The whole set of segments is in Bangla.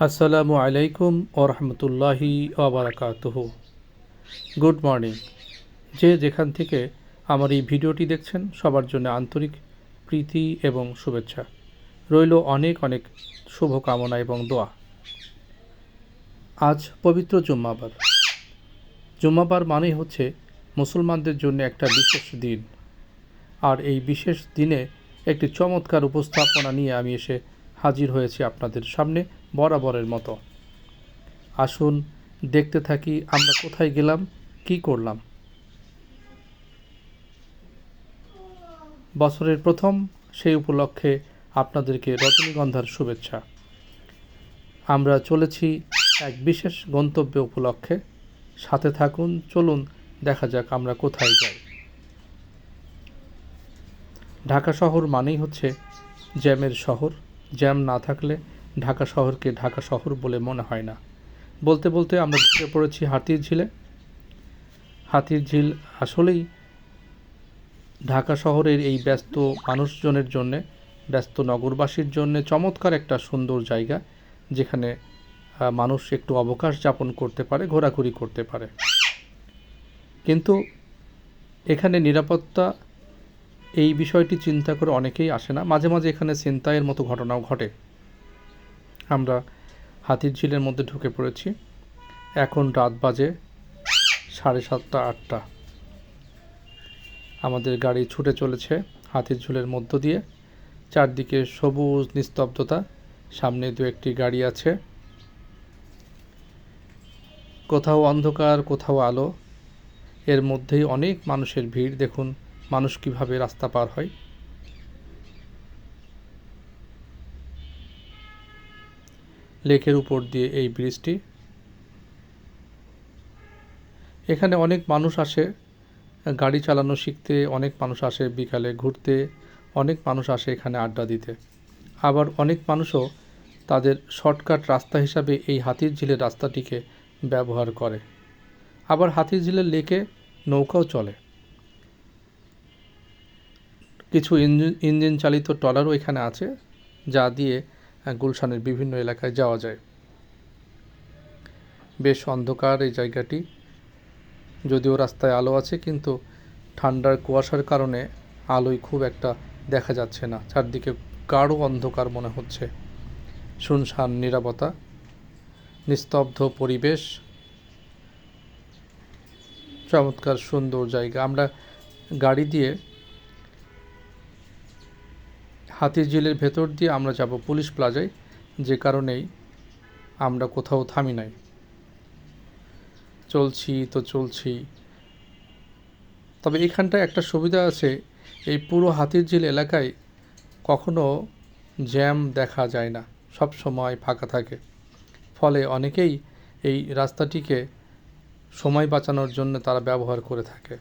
আসসালামু আলাইকুম ও রহমতুল্লাহি ওবারাকাতুহু। Good morning. যেখান থেকে আমার এই ভিডিওটি দেখছেন সবার জন্য আন্তরিক প্রীতি এবং শুভেচ্ছা রইল, অনেক অনেক শুভকামনা এবং দোয়া। আজ পবিত্র জুম্মাবার। জুম্মাবার মানেই হচ্ছে মুসলমানদের জন্য একটা বিশেষ দিন, আর এই বিশেষ দিনে একটি চমৎকার উপস্থাপনা নিয়ে আমি এসে হাজির হয়েছি আপনাদের সামনে বরাবরের মতো। আসুন দেখতে থাকি আমরা কোথায় গেলাম, কি করলাম। বছরের প্রথম, সেই উপলক্ষে আপনাদেরকে রজনীগন্ধার শুভেচ্ছা। আমরা চলেছি এক বিশেষ গন্তব্য উপলক্ষে। সাথে থাকুন, চলুন দেখা যাক আমরা কোথায় যাই। ঢাকা শহর মানেই হচ্ছে জ্যামের শহর। জ্যাম না থাকলে ঢাকা শহরকে ঢাকা শহর বলে মনে হয় না। বলতে বলতে আমরা ঢুকে পড়েছি হাতির ঝিলে। হাতির ঝিল আসলেই ঢাকা শহরের এই ব্যস্ত মানুষজনের জন্যে, ব্যস্ত নগরবাসীর জন্য চমৎকার একটা সুন্দর জায়গা, যেখানে মানুষ একটু অবকাশ যাপন করতে পারে, ঘোরাঘুরি করতে পারে। কিন্তু এখানে নিরাপত্তা, এই বিষয়টি চিন্তা করে অনেকেই আসে না। মাঝে মাঝে এখানে ছিনতাইয়ের মতো ঘটনাও ঘটে। আমরা হাতির ঝিলের মধ্যে ঢুকে পড়েছি। এখন রাত বাজে 7:30, 8টা। আমাদের গাড়ি ছুটে চলেছে হাতির ঝিলের মধ্য দিয়ে। চারদিকে সবুজ নিস্তব্ধতা, সামনে দু একটি গাড়ি আছে, কোথাও অন্ধকার কোথাও আলো, এর মধ্যেই অনেক মানুষের ভিড়। দেখুন মানুষ কিভাবে রাস্তা পার হয়। লেকের উপর দিয়ে এই ব্রিজটি। এখানে অনেক মানুষ আসে গাড়ি চালানো শিখতে, অনেক মানুষ আসে বিকালে ঘুরতে, অনেক মানুষ আসে এখানে আড্ডা দিতে। আবার অনেক মানুষও তাদের শর্টকাট রাস্তা হিসাবে এই হাতির ঝিলের রাস্তাটিকে ব্যবহার করে। আবার হাতির ঝিলের লেকে নৌকাও চলে। কিছু ইঞ্জিন চালিত ট্রলারও এখানে আছে, যা দিয়ে গুলশানের বিভিন্ন এলাকায় যাওয়া যায়। বেশ অন্ধকার এই জায়গাটি, যদিও রাস্তায় আলো আছে, কিন্তু ঠান্ডার কুয়াশার কারণে আলোয় খুব একটা দেখা যাচ্ছে না। চারদিকে গাঢ় অন্ধকার মনে হচ্ছে। শুনশান নীরবতা, নিস্তব্ধ পরিবেশ, চমৎকার সুন্দর জায়গা। আমরা গাড়ি দিয়ে হাতির ঝিলের ভেতর দিয়ে আমরা যাব পুলিশ প্লাজায়, যে কারণেই আমরা কোথাও থামি নাই। চলছি। তবে এখানটায় একটা সুবিধা আছে, এই পুরো হাতির ঝিল এলাকায় কখনো জ্যাম দেখা যায় না, সব সময় ফাঁকা থাকে। ফলে অনেকেই এই রাস্তাটিকে সময় বাঁচানোর জন্য তারা ব্যবহার করে থাকে।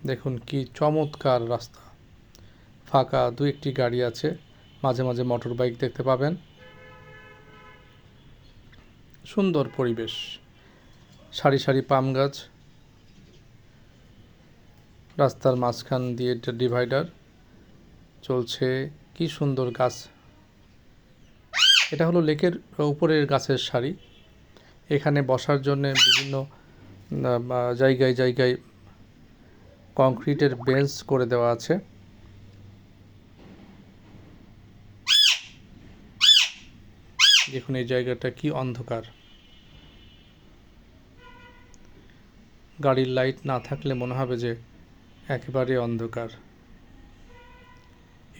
দেখুন কি চমৎকার রাস্তা, ফাঁকা, দু একটি গাড়ি আছে, মাঝে মাঝে মোটর বাইক দেখতে পাবেন। সুন্দর পরিবেশ, সারি সারি পাম গাছ, রাস্তার মাঝখান দিয়ে ডিভাইডার চলছে, কি সুন্দর গাছ। এটা হলো লেকের উপরের গাছের সারি। এখানে বসার জন্য বিভিন্ন জায়গায় জায়গায় কংক্রিটের বেঞ্চ করে দেওয়া আছে। দেখুন এই জায়গাটা কি অন্ধকার। গাড়ির লাইট না থাকলে মনে হবে যে একেবারে অন্ধকার।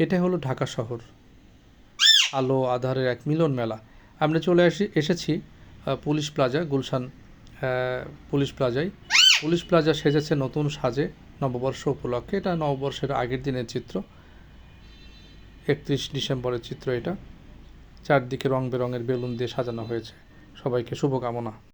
এটা হলো ঢাকা শহর, আলো আধারের এক মিলন মেলা। আমরা চলে এসেছি পুলিশ প্লাজা, গুলশান পুলিশ প্লাজায়। পুলিশ প্লাজা সেজেছে নতুন সাজে নববর্ষ উপলক্ষে। এটা নববর্ষের আগের দিনের চিত্র, 31 ডিসেম্বরের চিত্র এটা। চারদিকে রং বেরঙের বেলুন দিয়ে সাজানো হয়েছে। সবাইকে শুভকামনা।